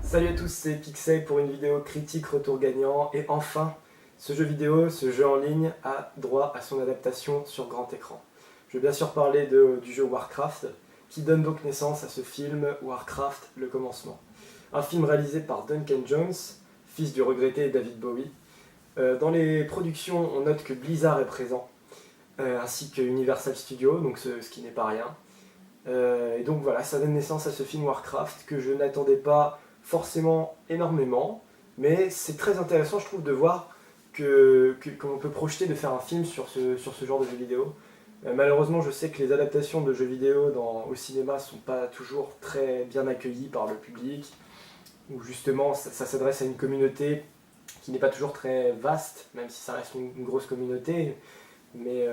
Salut à tous, c'est Pixel pour une vidéo critique retour gagnant. Et enfin, ce jeu vidéo, ce jeu en ligne, a droit à son adaptation sur grand écran. Je vais bien sûr parler du jeu Warcraft, qui donne donc naissance à ce film Warcraft, le commencement. Un film réalisé par Duncan Jones, fils du regretté David Bowie. Dans les productions, on note que Blizzard est présent, ainsi que Universal Studios, donc ce qui n'est pas rien. Et donc voilà, ça donne naissance à ce film Warcraft que je n'attendais pas forcément énormément, mais c'est très intéressant je trouve de voir qu'on peut projeter de faire un film sur ce genre de jeux vidéo. Malheureusement je sais que les adaptations de jeux vidéo au cinéma ne sont pas toujours très bien accueillies par le public, ou justement ça s'adresse à une communauté qui n'est pas toujours très vaste, même si ça reste une grosse communauté, mais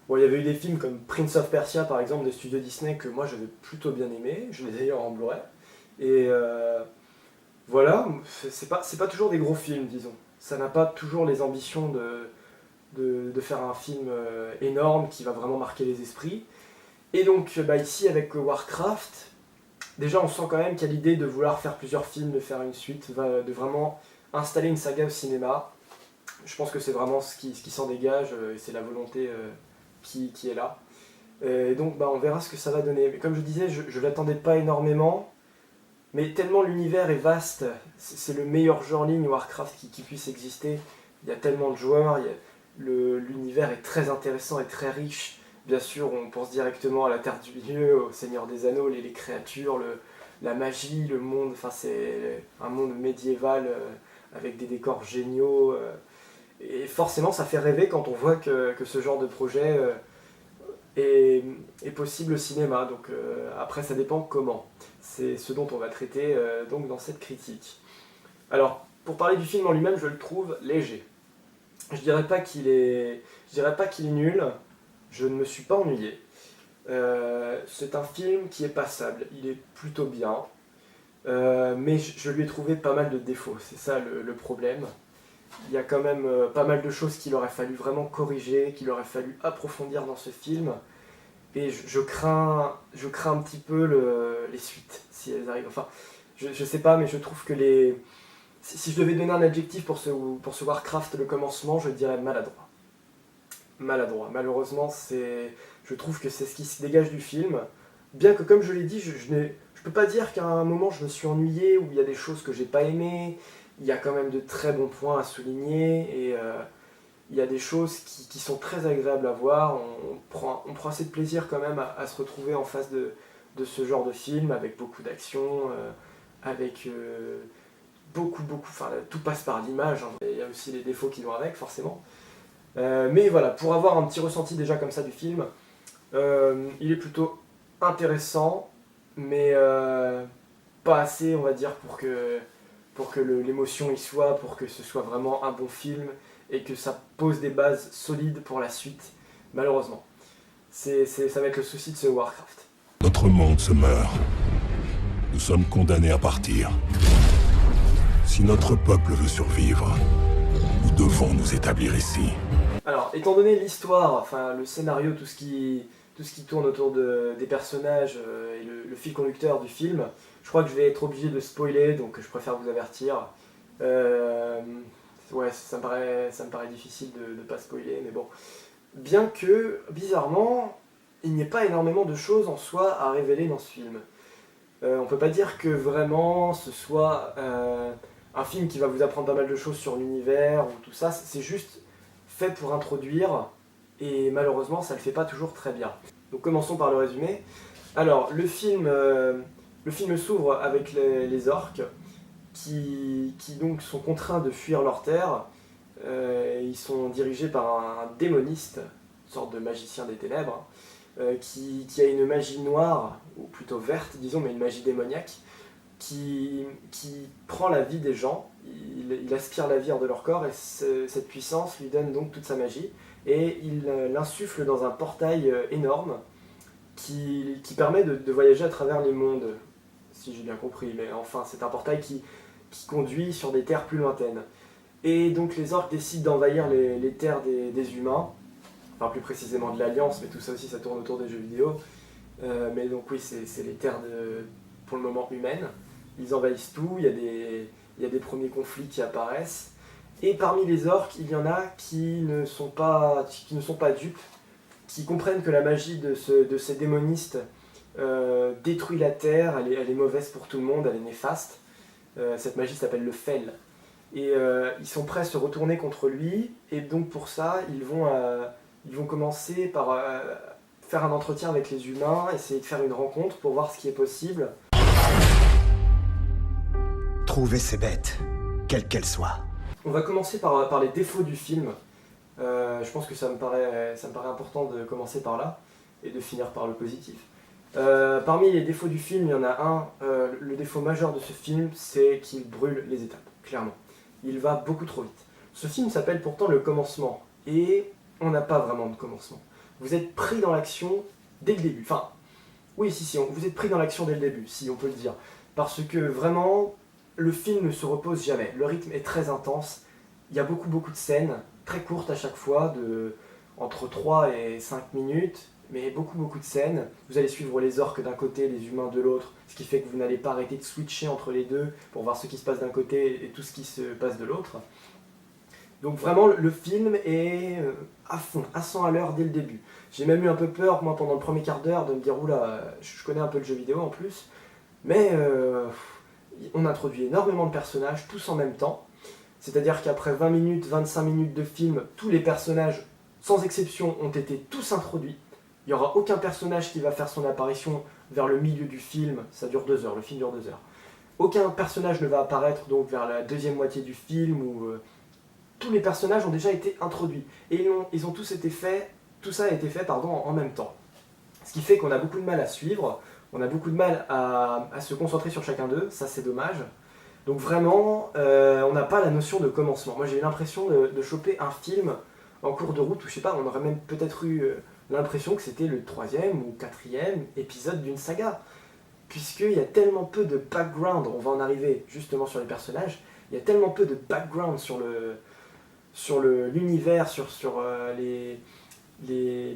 bon, il y avait eu des films comme Prince of Persia par exemple des studios Disney que moi j'avais plutôt bien aimé, je l'ai d'ailleurs en Blu-ray. Et voilà, c'est pas toujours des gros films, disons. Ça n'a pas toujours les ambitions de faire un film énorme qui va vraiment marquer les esprits. Et donc ici avec Warcraft, déjà on sent quand même qu'il y a l'idée de vouloir faire plusieurs films, de faire une suite, de vraiment installer une saga au cinéma. Je pense que c'est vraiment ce qui s'en dégage, et c'est la volonté qui est là. Et donc on verra ce que ça va donner. Mais comme je disais, je ne l'attendais pas énormément. Mais tellement l'univers est vaste, c'est le meilleur jeu en ligne Warcraft qui puisse exister. Il y a tellement de joueurs, l'univers est très intéressant et très riche. Bien sûr, on pense directement à la Terre du Milieu, au Seigneur des Anneaux, les créatures, la magie, le monde. Enfin, c'est un monde médiéval avec des décors géniaux. Et forcément, ça fait rêver quand on voit que ce genre de projet est possible au cinéma. Donc après, ça dépend comment. C'est ce dont on va traiter donc dans cette critique. Alors, pour parler du film en lui-même, je le trouve léger. Je dirais pas qu'il est nul. Je ne me suis pas ennuyé. C'est un film qui est passable. Il est plutôt bien. Mais je lui ai trouvé pas mal de défauts. C'est ça le problème. Il y a quand même pas mal de choses qu'il aurait fallu vraiment corriger, qu'il aurait fallu approfondir dans ce film. Et je crains un petit peu les suites, si elles arrivent. Enfin, je sais pas, mais je trouve que si je devais donner un adjectif pour ce Warcraft, le commencement, je dirais maladroit. Maladroit. Malheureusement, je trouve que c'est ce qui se dégage du film. Bien que, comme je l'ai dit, je peux pas dire qu'à un moment je me suis ennuyé, ou il y a des choses que j'ai pas aimées. Il y a quand même de très bons points à souligner, et il y a des choses qui sont très agréables à voir. On prend assez de plaisir quand même à se retrouver en face de ce genre de film, avec beaucoup d'action, avec beaucoup, enfin tout passe par l'image, hein. Il y a aussi les défauts qui vont avec, forcément. Mais voilà, pour avoir un petit ressenti déjà comme ça du film, il est plutôt intéressant, mais pas assez, on va dire, pour que l'émotion y soit, pour que ce soit vraiment un bon film, et que ça pose des bases solides pour la suite, malheureusement. Ça va être le souci de ce Warcraft. Notre monde se meurt. Nous sommes condamnés à partir. Si notre peuple veut survivre, nous devons nous établir ici. Alors, étant donné l'histoire, enfin le scénario, tout ce qui tourne autour des personnages et le fil conducteur du film, je crois que je vais être obligé de spoiler, donc je préfère vous avertir. Ouais, ça me paraît difficile de ne pas spoiler, mais bon. Bien que, bizarrement, il n'y ait pas énormément de choses en soi à révéler dans ce film. On peut pas dire que vraiment ce soit un film qui va vous apprendre pas mal de choses sur l'univers ou tout ça, c'est juste fait pour introduire, et malheureusement ça le fait pas toujours très bien. Donc commençons par le résumé. Alors, le film s'ouvre avec les orques, qui donc sont contraints de fuir leur terre. Ils sont dirigés par un démoniste, une sorte de magicien des ténèbres, qui a une magie noire, ou plutôt verte, disons, mais une magie démoniaque, qui prend la vie des gens. Il aspire la vie hors de leur corps, et cette puissance lui donne donc toute sa magie, et il l'insuffle dans un portail énorme qui permet de voyager à travers les mondes, si j'ai bien compris, mais enfin c'est un portail qui conduit sur des terres plus lointaines. Et donc les orques décident d'envahir les terres des humains, enfin plus précisément de l'Alliance, mais tout ça aussi ça tourne autour des jeux vidéo. Mais donc oui, c'est les terres pour le moment humaines. ils envahissent tout, il y a des premiers conflits qui apparaissent. Et parmi les orques, il y en a qui ne sont pas dupes, qui comprennent que la magie de ces démonistes détruit la terre, elle est mauvaise pour tout le monde, elle est néfaste. Cette magie s'appelle le fel. Et ils sont prêts à se retourner contre lui, et donc pour ça, ils vont commencer par faire un entretien avec les humains, essayer de faire une rencontre pour voir ce qui est possible. Trouvez ces bêtes, quelles qu'elles soient. On va commencer par les défauts du film. Je pense que ça me paraît important de commencer par là, et de finir par le positif. Parmi les défauts du film, il y en a un. Le défaut majeur de ce film, c'est qu'il brûle les étapes, clairement. Il va beaucoup trop vite. Ce film s'appelle pourtant Le Commencement, et on n'a pas vraiment de commencement. Vous êtes pris dans l'action dès le début. Enfin, oui, si, vous êtes pris dans l'action dès le début, si on peut le dire. Parce que vraiment, le film ne se repose jamais. Le rythme est très intense. Il y a beaucoup de scènes, très courtes à chaque fois, entre 3 et 5 minutes, mais beaucoup de scènes. Vous allez suivre les orques d'un côté, les humains de l'autre, ce qui fait que vous n'allez pas arrêter de switcher entre les deux pour voir ce qui se passe d'un côté et tout ce qui se passe de l'autre. Donc vraiment, le film est à fond, à 100 à l'heure dès le début. J'ai même eu un peu peur, moi, pendant le premier quart d'heure, de me dire « Oula, je connais un peu le jeu vidéo en plus », mais on introduit énormément de personnages, tous en même temps. C'est-à-dire qu'après 20 minutes, 25 minutes de film, tous les personnages, sans exception, ont été tous introduits. Il n'y aura aucun personnage qui va faire son apparition vers le milieu du film, ça dure 2 heures, le film dure 2 heures. Aucun personnage ne va apparaître donc vers la deuxième moitié du film, où tous les personnages ont déjà été introduits. Et ils ont tous été faits, tout ça a été fait en même temps. Ce qui fait qu'on a beaucoup de mal à suivre, on a beaucoup de mal à se concentrer sur chacun d'eux, ça c'est dommage. Donc vraiment, on n'a pas la notion de commencement. Moi j'ai eu l'impression de choper un film en cours de route, ou je sais pas, on aurait même peut-être eu l'impression que c'était le 3e ou 4e épisode d'une saga. Puisqu'il y a tellement peu de background, on va en arriver justement sur les personnages, il y a tellement peu de background sur l'univers, sur les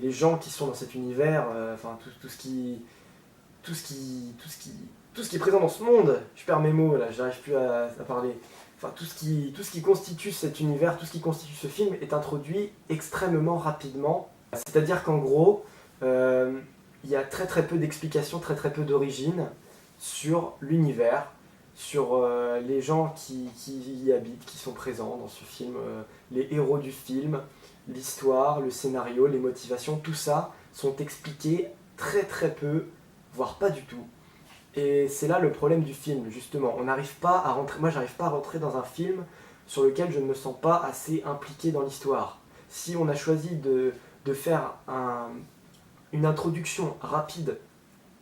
gens qui sont dans cet univers, enfin tout ce qui est présent dans ce monde. Je perds mes mots là, j'arrive plus à parler. Enfin tout ce qui constitue cet univers, tout ce qui constitue ce film est introduit extrêmement rapidement. C'est-à-dire qu'en gros, il y a très peu d'explications, très peu d'origine sur l'univers, sur les gens qui y habitent, qui sont présents dans ce film, les héros du film, l'histoire, le scénario, les motivations, tout ça sont expliqués très peu, voire pas du tout. Et c'est là le problème du film, justement. On n'arrive pas à rentrer, moi j'arrive pas à rentrer dans un film sur lequel je ne me sens pas assez impliqué dans l'histoire. Si on a choisi de faire une introduction rapide,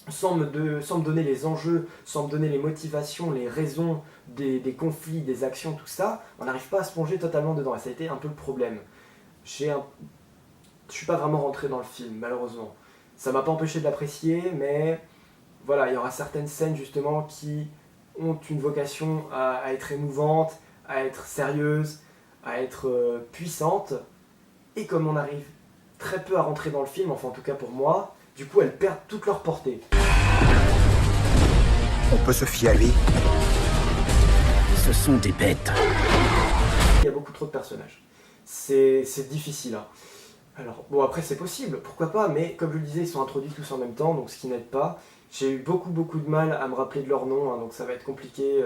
sans me donner les enjeux, sans me donner les motivations, les raisons des conflits, des actions, tout ça, on n'arrive pas à se plonger totalement dedans. Et ça a été un peu le problème. Je suis pas vraiment rentré dans le film, malheureusement. Ça m'a pas empêché de l'apprécier, mais voilà, il y aura certaines scènes justement qui ont une vocation à être émouvantes, à être sérieuses, à être puissantes. Et comme on arrive très peu à rentrer dans le film, enfin en tout cas pour moi, du coup elles perdent toute leur portée. On peut se fier à lui. Ce sont des bêtes. Il y a beaucoup trop de personnages. C'est difficile. Hein. Alors, bon après c'est possible, pourquoi pas, mais comme je le disais, ils sont introduits tous en même temps, donc ce qui n'aide pas. J'ai eu beaucoup de mal à me rappeler de leur nom, hein, donc ça va être compliqué.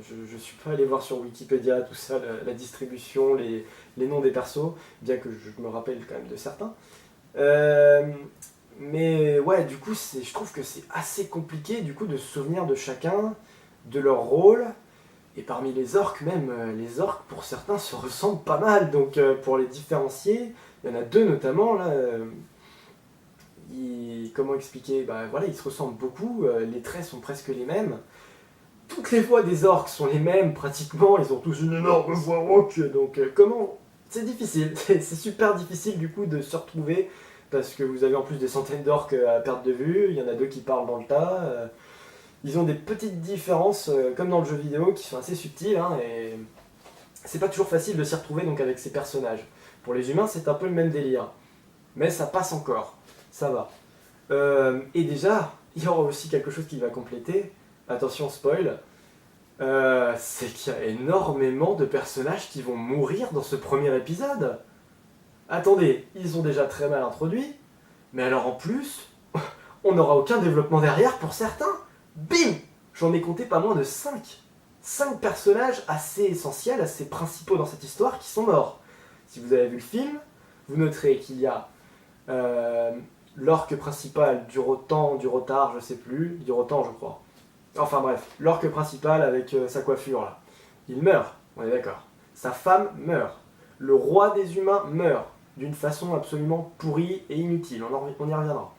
Je suis pas allé voir sur Wikipédia tout ça, la distribution, les noms des persos, bien que je me rappelle quand même de certains. Mais ouais, du coup, je trouve que c'est assez compliqué du coup de se souvenir de chacun, de leur rôle. Et parmi les orques même, les orques pour certains se ressemblent pas mal, donc pour les différencier, il y en a 2 notamment là. Comment expliquer? Voilà, ils se ressemblent beaucoup, les traits sont presque les mêmes. Toutes les voix des orques sont les mêmes pratiquement, ils ont tous une énorme voix rauque, donc comment? C'est difficile, c'est super difficile du coup de se retrouver, parce que vous avez en plus des centaines d'orques à perte de vue, il y en a 2 qui parlent dans le tas. Ils ont des petites différences, comme dans le jeu vidéo, qui sont assez subtiles, hein, et c'est pas toujours facile de s'y retrouver donc avec ces personnages. Pour les humains, c'est un peu le même délire, mais ça passe encore. Ça va. Et déjà, il y aura aussi quelque chose qui va compléter. Attention, spoil. c'est qu'il y a énormément de personnages qui vont mourir dans ce premier épisode. Attendez, ils sont déjà très mal introduits, mais alors en plus, on n'aura aucun développement derrière pour certains. Bim! J'en ai compté pas moins de 5. 5 personnages assez essentiels, assez principaux dans cette histoire qui sont morts. Si vous avez vu le film, vous noterez qu'il y a l'orque principal, Durotan, je sais plus, Durotan je crois. Enfin bref, l'orque principal avec sa coiffure là. Il meurt, on est d'accord. Sa femme meurt. Le roi des humains meurt d'une façon absolument pourrie et inutile, on y reviendra.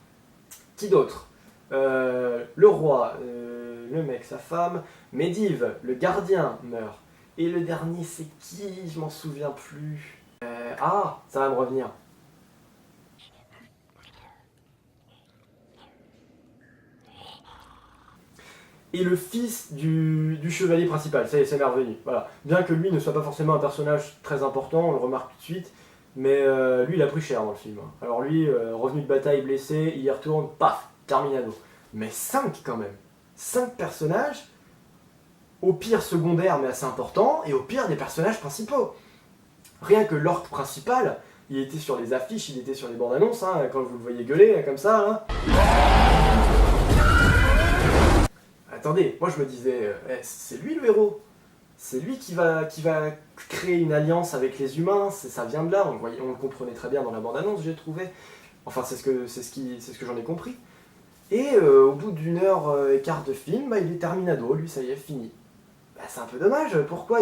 Qui d'autre? Le roi, le mec, sa femme, Medivh, le gardien meurt. Et le dernier c'est qui? Je m'en souviens plus. Ça va me revenir. Et le fils du chevalier principal, ça y est, c'est merveilleux. Voilà. Bien que lui ne soit pas forcément un personnage très important, on le remarque tout de suite, mais lui il a pris cher dans le film. Alors lui, revenu de bataille blessé, il y retourne, paf, terminado. Mais 5 quand même. 5 personnages, au pire secondaires mais assez importants, et au pire des personnages principaux. Rien que l'orque principal, il était sur les affiches, il était sur les bandes annonces, quand vous le voyez gueuler comme ça. Attendez, moi je me disais, c'est lui le héros. C'est lui qui va créer une alliance avec les humains, ça vient de là, on le comprenait très bien dans la bande-annonce, j'ai trouvé. Enfin, c'est ce que j'en ai compris. Et au bout d'1h15 de film, il est terminado, lui ça y est, fini. C'est un peu dommage, pourquoi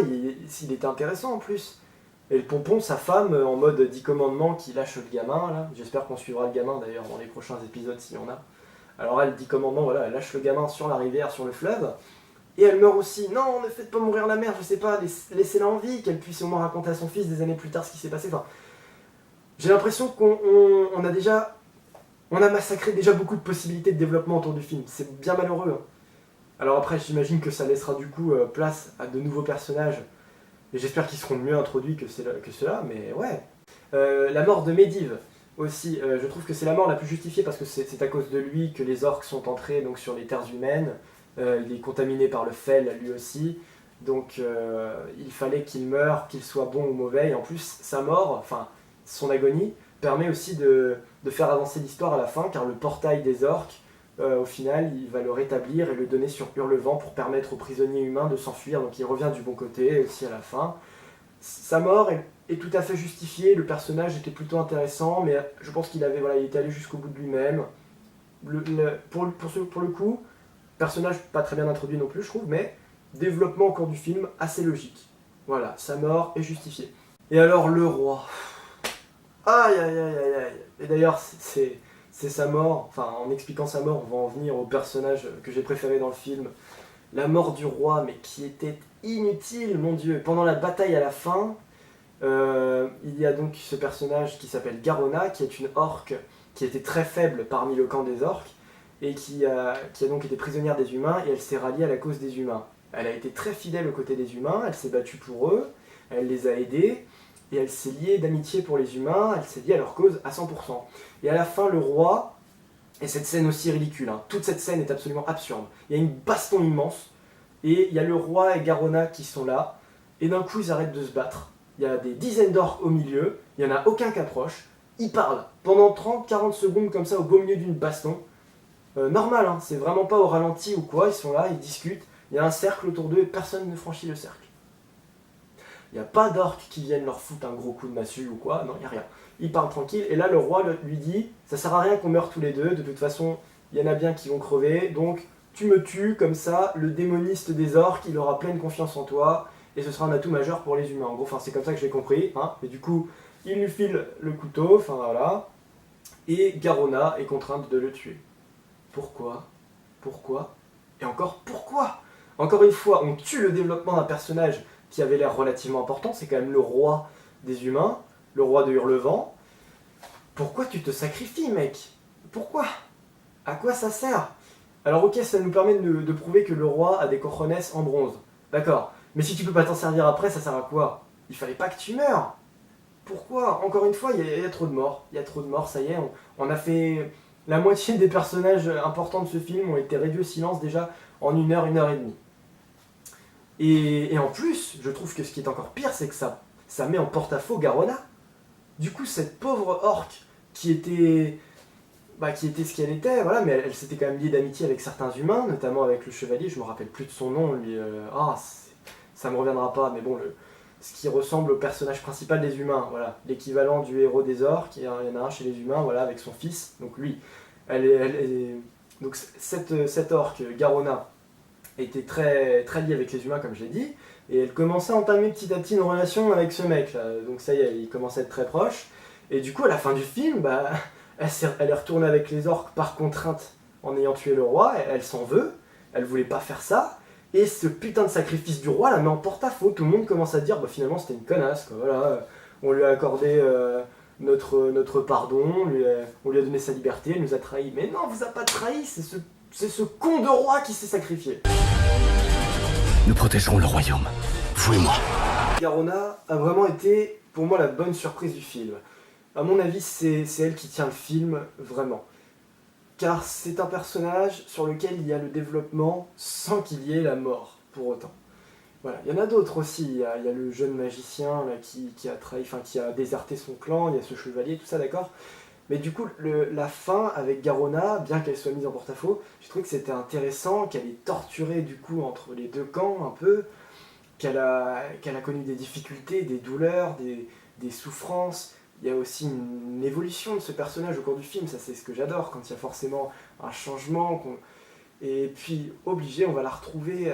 s'il était intéressant en plus. Et le pompon, sa femme, en mode 10 commandements qui lâche le gamin, là. J'espère qu'on suivra le gamin d'ailleurs dans les prochains épisodes s'il y en a. Alors elle, 10 commandements, voilà, elle lâche le gamin sur la rivière, sur le fleuve. Et elle meurt aussi. Non, ne faites pas mourir la mère, je sais pas, laissez-la en vie, qu'elle puisse au moins raconter à son fils des années plus tard ce qui s'est passé. Enfin, j'ai l'impression qu'on a massacré déjà beaucoup de possibilités de développement autour du film. C'est bien malheureux. Alors après, j'imagine que ça laissera du coup place à de nouveaux personnages. Et j'espère qu'ils seront mieux introduits que ceux-là, mais ouais. La mort de Medivh aussi, je trouve que c'est la mort la plus justifiée parce que c'est à cause de lui que les orques sont entrés donc, sur les terres humaines. Il est contaminé par le fel lui aussi. Donc il fallait qu'il meure, qu'il soit bon ou mauvais. Et en plus, sa mort, enfin son agonie, permet aussi de faire avancer l'histoire à la fin, car le portail des orques, au final, il va le rétablir et le donner sur Hurlevent pour permettre aux prisonniers humains de s'enfuir. Donc il revient du bon côté aussi à la fin. Sa mort est tout à fait justifiée, le personnage était plutôt intéressant, mais je pense qu'il était allé jusqu'au bout de lui-même. Pour le coup, personnage pas très bien introduit non plus, je trouve, mais développement au cours du film assez logique. Voilà, sa mort est justifiée. Et alors le roi. Aïe aïe aïe aïe aïe. Et d'ailleurs, c'est sa mort, enfin en expliquant sa mort, on va en venir au personnage que j'ai préféré dans le film. La mort du roi, mais qui était inutile, mon dieu. Pendant la bataille à la fin, il y a donc ce personnage qui s'appelle Garona, qui est une orque qui était très faible parmi le camp des orques, et qui a donc été prisonnière des humains, et elle s'est ralliée à la cause des humains. Elle a été très fidèle aux côtés des humains, elle s'est battue pour eux, elle les a aidés, et elle s'est liée d'amitié pour les humains, elle s'est liée à leur cause à 100%. Et à la fin, le roi, et cette scène aussi ridicule, toute cette scène est absolument absurde. Il y a une baston immense, et il y a le roi et Garona qui sont là, et d'un coup ils arrêtent de se battre. Il y a des dizaines d'orques au milieu, il n'y en a aucun qui approche, ils parlent pendant 30-40 secondes comme ça au beau milieu d'une baston. Normal, c'est vraiment pas au ralenti ou quoi, ils sont là, ils discutent, il y a un cercle autour d'eux et personne ne franchit le cercle. Il n'y a pas d'orques qui viennent leur foutre un gros coup de massue ou quoi, non, il n'y a rien. Ils parlent tranquille, et là le roi lui dit, ça sert à rien qu'on meure tous les deux, de toute façon, il y en a bien qui vont crever, donc tu me tues, comme ça, le démoniste des orques, il aura pleine confiance en toi, et ce sera un atout majeur pour les humains. En gros, c'est comme ça que j'ai compris, et du coup, il lui file le couteau, voilà, et Garona est contrainte de le tuer. Pourquoi ? Et encore, pourquoi ? Encore une fois, on tue le développement d'un personnage qui avait l'air relativement important, c'est quand même le roi des humains, le roi de Hurlevent. Pourquoi tu te sacrifies, mec ? Pourquoi ? À quoi ça sert ? Alors ok, ça nous permet de prouver que le roi a des cojones en bronze. D'accord, mais si tu peux pas t'en servir après, ça sert à quoi ? Il fallait pas que tu meurs. Pourquoi ? Encore une fois, il y a trop de morts. Il y a trop de morts, ça y est, on a fait... La moitié des personnages importants de ce film ont été réduits au silence déjà en 1 heure et demie. Et en plus, je trouve que ce qui est encore pire, c'est que ça met en porte-à-faux Garona. Du coup, cette pauvre orque qui était ce qu'elle était, voilà, mais elle s'était quand même liée d'amitié avec certains humains, notamment avec le chevalier, je me rappelle plus de son nom, lui, ça me reviendra pas, mais bon, ce qui ressemble au personnage principal des humains, voilà, l'équivalent du héros des orques, il y en a un chez les humains, voilà, avec son fils, donc lui, donc cette orque, Garona, était très, très liée avec les humains, comme je l'ai dit, et elle commençait à entamer petit à petit une relation avec ce mec, là, donc ça y est, il commençait à être très proche, et du coup, à la fin du film, elle est retournée avec les orques par contrainte en ayant tué le roi, elle s'en veut, elle voulait pas faire ça, et ce putain de sacrifice du roi la met en porte-à-faux. Tout le monde commence à dire finalement c'était une connasse, quoi. Voilà, on lui a accordé notre pardon, on lui a donné sa liberté, elle nous a trahis. Mais non, on vous a pas trahi, c'est ce con de roi qui s'est sacrifié. Nous protégerons le royaume, vous et moi. Garona a vraiment été pour moi la bonne surprise du film. À mon avis, c'est elle qui tient le film vraiment. Car c'est un personnage sur lequel il y a le développement sans qu'il y ait la mort, pour autant. Voilà. Il y en a d'autres aussi, il y a le jeune magicien là, qui a trahi, qui a déserté son clan, il y a ce chevalier, tout ça, d'accord. Mais du coup, la fin avec Garona, bien qu'elle soit mise en porte-à-faux, j'ai trouvé que c'était intéressant, qu'elle est torturée du coup entre les deux camps un peu, qu'elle a connu des difficultés, des douleurs, des souffrances. Il y a aussi une évolution de ce personnage au cours du film, ça c'est ce que j'adore, quand il y a forcément un changement. Et puis, obligé, on va la retrouver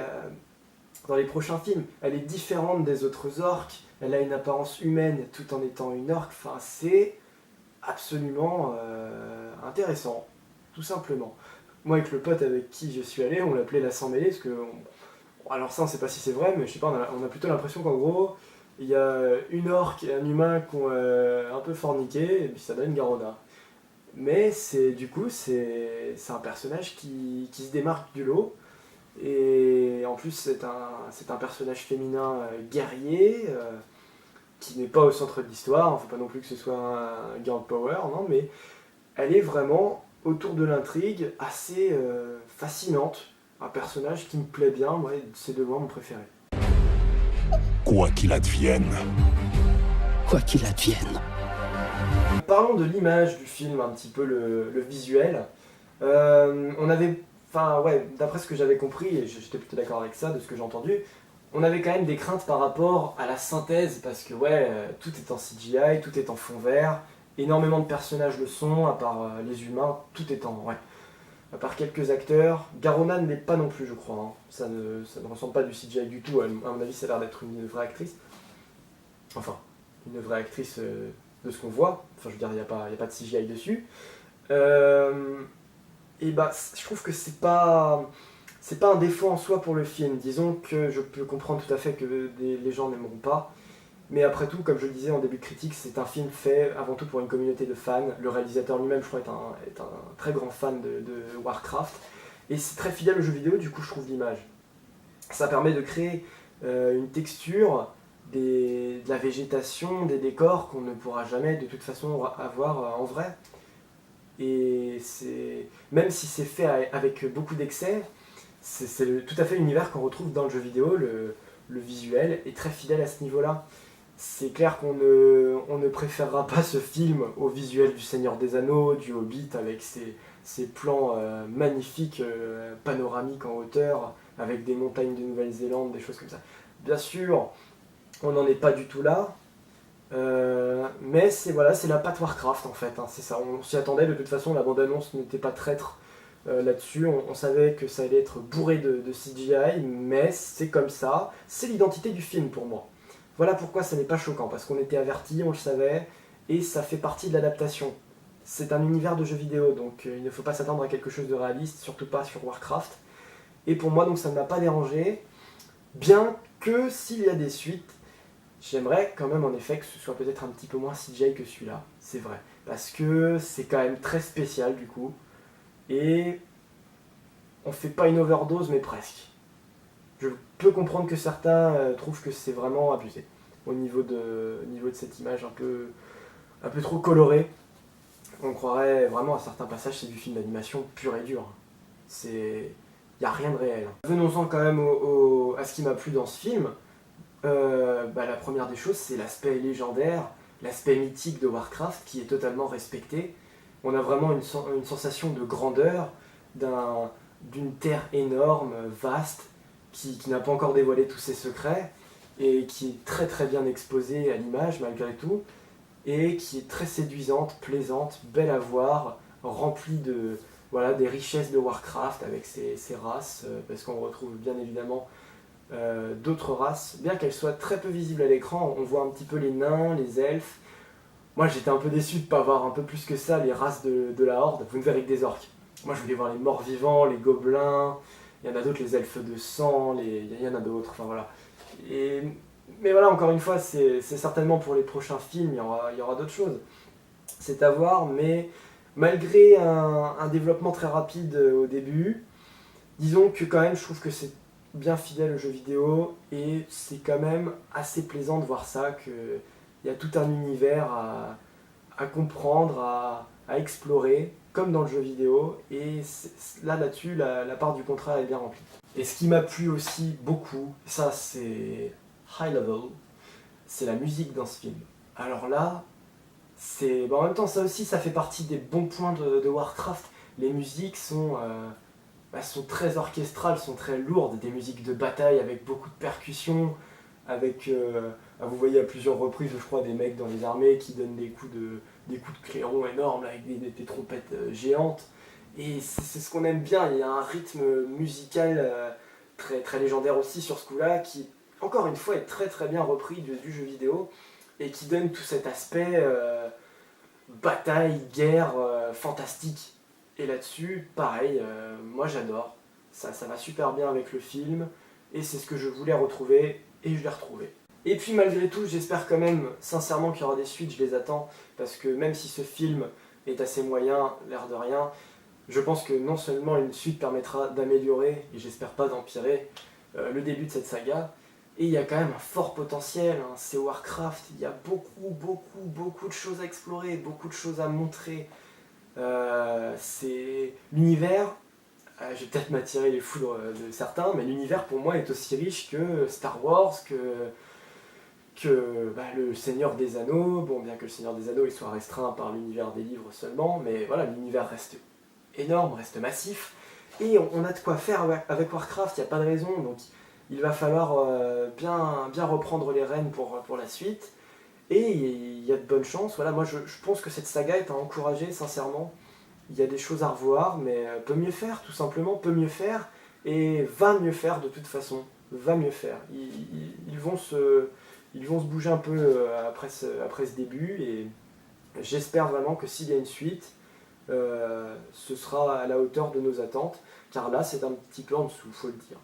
dans les prochains films. Elle est différente des autres orques, elle a une apparence humaine tout en étant une orque, enfin c'est absolument intéressant, tout simplement. Moi avec le pote avec qui je suis allé, on l'appelait la sans-mêlée, parce que... alors ça on sait pas si c'est vrai, mais je sais pas, on a plutôt l'impression qu'en gros... il y a une orque et un humain qui ont un peu forniqué, et puis ça donne Garona. Mais du coup, c'est un personnage qui se démarque du lot. Et en plus, c'est un personnage féminin guerrier, qui n'est pas au centre de l'histoire. Il ne faut pas non plus que ce soit un girl power, non, mais elle est vraiment autour de l'intrigue assez fascinante. Un personnage qui me plaît bien, moi, c'est de loin mon préféré. Quoi qu'il advienne. Quoi qu'il advienne. Parlons de l'image du film, un petit peu le visuel. On avait, d'après ce que j'avais compris, et j'étais plutôt d'accord avec ça, de ce que j'ai entendu, on avait quand même des craintes par rapport à la synthèse, parce que tout est en CGI, tout est en fond vert, énormément de personnages le sont, à part les humains, tout est à part quelques acteurs. Garona ne l'est pas non plus, je crois. Hein. Ça ne ressemble pas du CGI du tout. À mon avis, ça a l'air d'être une vraie actrice. Enfin, une vraie actrice de ce qu'on voit. Enfin, je veux dire, il n'y a pas de CGI dessus. Je trouve que c'est pas un défaut en soi pour le film. Disons que je peux comprendre tout à fait que les gens n'aimeront pas. Mais après tout, comme je le disais en début de critique, c'est un film fait avant tout pour une communauté de fans. Le réalisateur lui-même, je crois, est un très grand fan de Warcraft. Et c'est très fidèle au jeu vidéo, du coup, je trouve l'image. Ça permet de créer une texture, de la végétation, des décors qu'on ne pourra jamais de toute façon avoir en vrai. Et même si c'est fait avec beaucoup d'excès, c'est tout à fait l'univers qu'on retrouve dans le jeu vidéo. Le visuel est très fidèle à ce niveau-là. C'est clair qu'on ne préférera pas ce film au visuel du Seigneur des Anneaux, du Hobbit, avec ces plans magnifiques, panoramiques en hauteur, avec des montagnes de Nouvelle-Zélande, des choses comme ça. Bien sûr, on n'en est pas du tout là, mais c'est la patte Warcraft en fait, hein, c'est ça. On s'y attendait, de toute façon, la bande-annonce n'était pas traître là-dessus, on savait que ça allait être bourré de CGI, mais c'est comme ça, c'est l'identité du film pour moi. Voilà pourquoi ça n'est pas choquant, parce qu'on était avertis, on le savait, et ça fait partie de l'adaptation. C'est un univers de jeux vidéo, donc il ne faut pas s'attendre à quelque chose de réaliste, surtout pas sur Warcraft. Et pour moi, donc ça ne m'a pas dérangé, bien que s'il y a des suites, j'aimerais quand même en effet que ce soit peut-être un petit peu moins CGI que celui-là, c'est vrai. Parce que c'est quand même très spécial du coup, et on fait pas une overdose, mais presque. Je peux comprendre que certains trouvent que c'est vraiment abusé au niveau de cette image un peu trop colorée. On croirait vraiment à certains passages c'est du film d'animation pur et dur. Il n'y a rien de réel. Venons-en quand même à ce qui m'a plu dans ce film. La première des choses, c'est l'aspect légendaire, l'aspect mythique de Warcraft qui est totalement respecté. On a vraiment une sensation de grandeur, d'une terre énorme, vaste, qui n'a pas encore dévoilé tous ses secrets, et qui est très très bien exposée à l'image malgré tout, et qui est très séduisante, plaisante, belle à voir, remplie de des richesses de Warcraft avec ses races, parce qu'on retrouve bien évidemment d'autres races, bien qu'elles soient très peu visibles à l'écran. On voit un petit peu les nains, les elfes. Moi j'étais un peu déçu de ne pas voir un peu plus que ça les races de la Horde. Vous ne verrez que des orques. Moi je voulais voir les morts-vivants, les gobelins, il y en a d'autres, les elfes de sang, il y en a d'autres, enfin voilà. Mais voilà, encore une fois, c'est certainement pour les prochains films, il y aura d'autres choses. C'est à voir, mais malgré un développement très rapide au début, disons que quand même je trouve que c'est bien fidèle au jeu vidéo, et c'est quand même assez plaisant de voir ça, qu'il y a tout un univers à comprendre, à explorer, comme dans le jeu vidéo, et là-dessus, la part du contrat est bien remplie. Et ce qui m'a plu aussi beaucoup, ça c'est high level, c'est la musique dans ce film. Alors là, en même temps ça aussi, ça fait partie des bons points de Warcraft. Les musiques sont très orchestrales, sont très lourdes, des musiques de bataille avec beaucoup de percussions, avec, vous voyez à plusieurs reprises, je crois, des mecs dans les armées qui donnent des coups de clairon énormes avec des trompettes géantes. Et c'est ce qu'on aime bien, il y a un rythme musical très, très légendaire aussi sur ce coup-là, qui, encore une fois, est très très bien repris du jeu vidéo, et qui donne tout cet aspect bataille, guerre, fantastique. Et là-dessus, pareil, moi j'adore, ça va super bien avec le film, et c'est ce que je voulais retrouver, et je l'ai retrouvé. Et puis malgré tout, j'espère quand même sincèrement qu'il y aura des suites, je les attends, parce que même si ce film est assez moyen, l'air de rien, je pense que non seulement une suite permettra d'améliorer, et j'espère pas d'empirer, le début de cette saga, et il y a quand même un fort potentiel, hein. C'est Warcraft, il y a beaucoup de choses à explorer, beaucoup de choses à montrer. C'est l'univers, je vais peut-être m'attirer les foudres de certains, mais l'univers pour moi est aussi riche que Star Wars, que le Seigneur des Anneaux. Bon, bien que le Seigneur des Anneaux il soit restreint par l'univers des livres seulement, mais voilà, l'univers reste énorme, reste massif, et on a de quoi faire avec Warcraft, il n'y a pas de raison, donc il va falloir bien reprendre les rênes pour la suite. Et il y a de bonnes chances. Voilà, moi je pense que cette saga est à encourager, sincèrement. Il y a des choses à revoir, mais peut mieux faire, tout simplement, peut mieux faire, et va mieux faire de toute façon. Va mieux faire. Ils vont se bouger un peu après ce début, et j'espère vraiment que s'il y a une suite, ce sera à la hauteur de nos attentes, car là c'est un petit peu en dessous, faut le dire.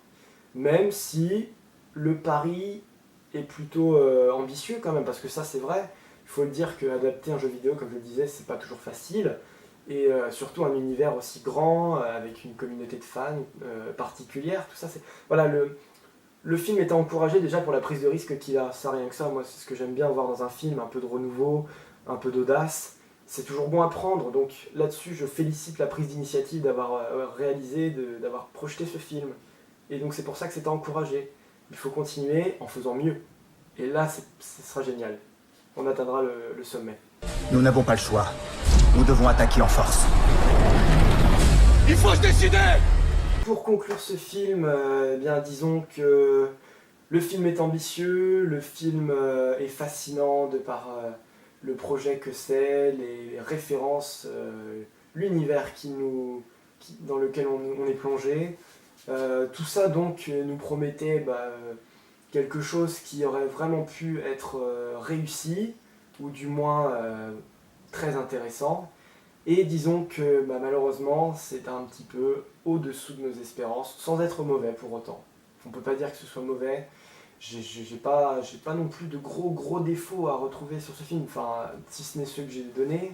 Même si le pari est plutôt ambitieux quand même, parce que ça c'est vrai, il faut le dire qu'adapter un jeu vidéo, comme je le disais, c'est pas toujours facile, et surtout un univers aussi grand, avec une communauté de fans particulière, tout ça, c'est... Voilà, le film est à encourager déjà pour la prise de risque qu'il a, ça rien que ça, moi c'est ce que j'aime bien voir dans un film, un peu de renouveau, un peu d'audace, c'est toujours bon à prendre, donc là-dessus je félicite la prise d'initiative d'avoir réalisé, d'avoir projeté ce film, et donc c'est pour ça que c'est à encourager. Il faut continuer en faisant mieux. Et là, ce sera génial. On atteindra le sommet. Nous n'avons pas le choix. Nous devons attaquer en force. Il faut se décider! Pour conclure ce film, disons que le film est ambitieux, le film est fascinant de par le projet que c'est, les références, l'univers dans lequel on est plongé. Tout ça donc nous promettait quelque chose qui aurait vraiment pu être réussi, ou du moins très intéressant, et disons que malheureusement c'est un petit peu au-dessous de nos espérances, sans être mauvais pour autant. On peut pas dire que ce soit mauvais, j'ai pas non plus de gros défauts à retrouver sur ce film, enfin si ce n'est ceux que j'ai donnés.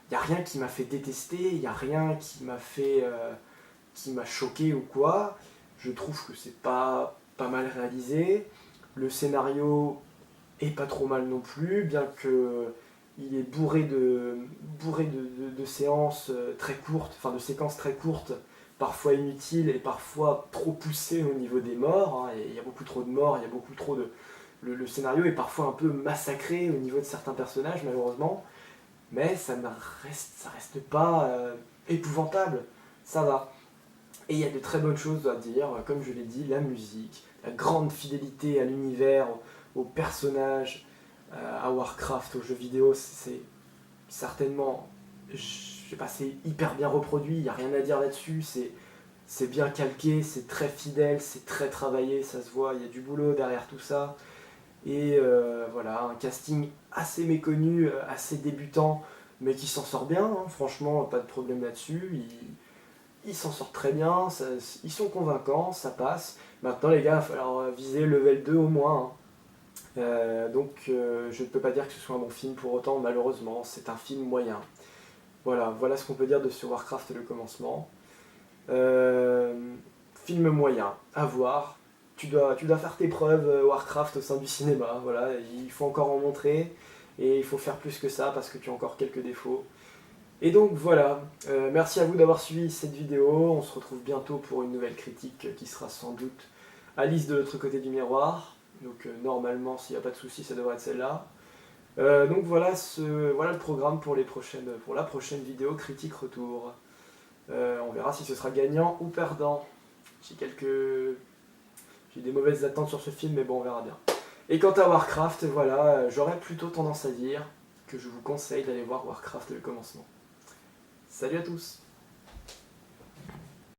Il n'y a rien qui m'a fait détester, il n'y a rien qui m'a choqué ou quoi. Je trouve que c'est pas mal réalisé. Le scénario est pas trop mal non plus, bien que il est bourré de séances très courtes, enfin de séquences très courtes, parfois inutile et parfois trop poussé au niveau des morts, hein, et il y a beaucoup trop de morts, il y a beaucoup trop de... Le scénario est parfois un peu massacré au niveau de certains personnages malheureusement, mais ça reste pas épouvantable, ça va. Et il y a de très bonnes choses à dire, comme je l'ai dit, la musique, la grande fidélité à l'univers, aux personnages, à Warcraft, aux jeux vidéo, c'est certainement, je sais pas, c'est hyper bien reproduit, il n'y a rien à dire là-dessus, c'est bien calqué, c'est très fidèle, c'est très travaillé, ça se voit, il y a du boulot derrière tout ça. Et voilà, un casting assez méconnu, assez débutant, mais qui s'en sort bien, hein, franchement, pas de problème là-dessus. Ils s'en sortent très bien, ils sont convaincants, ça passe. Maintenant les gars, il va falloir viser level 2 au moins. Hein. Donc je ne peux pas dire que ce soit un bon film pour autant, malheureusement, c'est un film moyen. Voilà ce qu'on peut dire de ce Warcraft le commencement. Film moyen, à voir. Tu dois faire tes preuves Warcraft au sein du cinéma, voilà, il faut encore en montrer, et il faut faire plus que ça parce que tu as encore quelques défauts. Et donc voilà, merci à vous d'avoir suivi cette vidéo, on se retrouve bientôt pour une nouvelle critique qui sera sans doute Alice de l'autre côté du miroir, donc normalement s'il n'y a pas de souci ça devrait être celle-là. Donc voilà le programme pour la prochaine vidéo critique retour. On verra si ce sera gagnant ou perdant. J'ai des mauvaises attentes sur ce film, mais bon, on verra bien. Et quant à Warcraft, voilà, j'aurais plutôt tendance à dire que je vous conseille d'aller voir Warcraft le commencement. Salut à tous!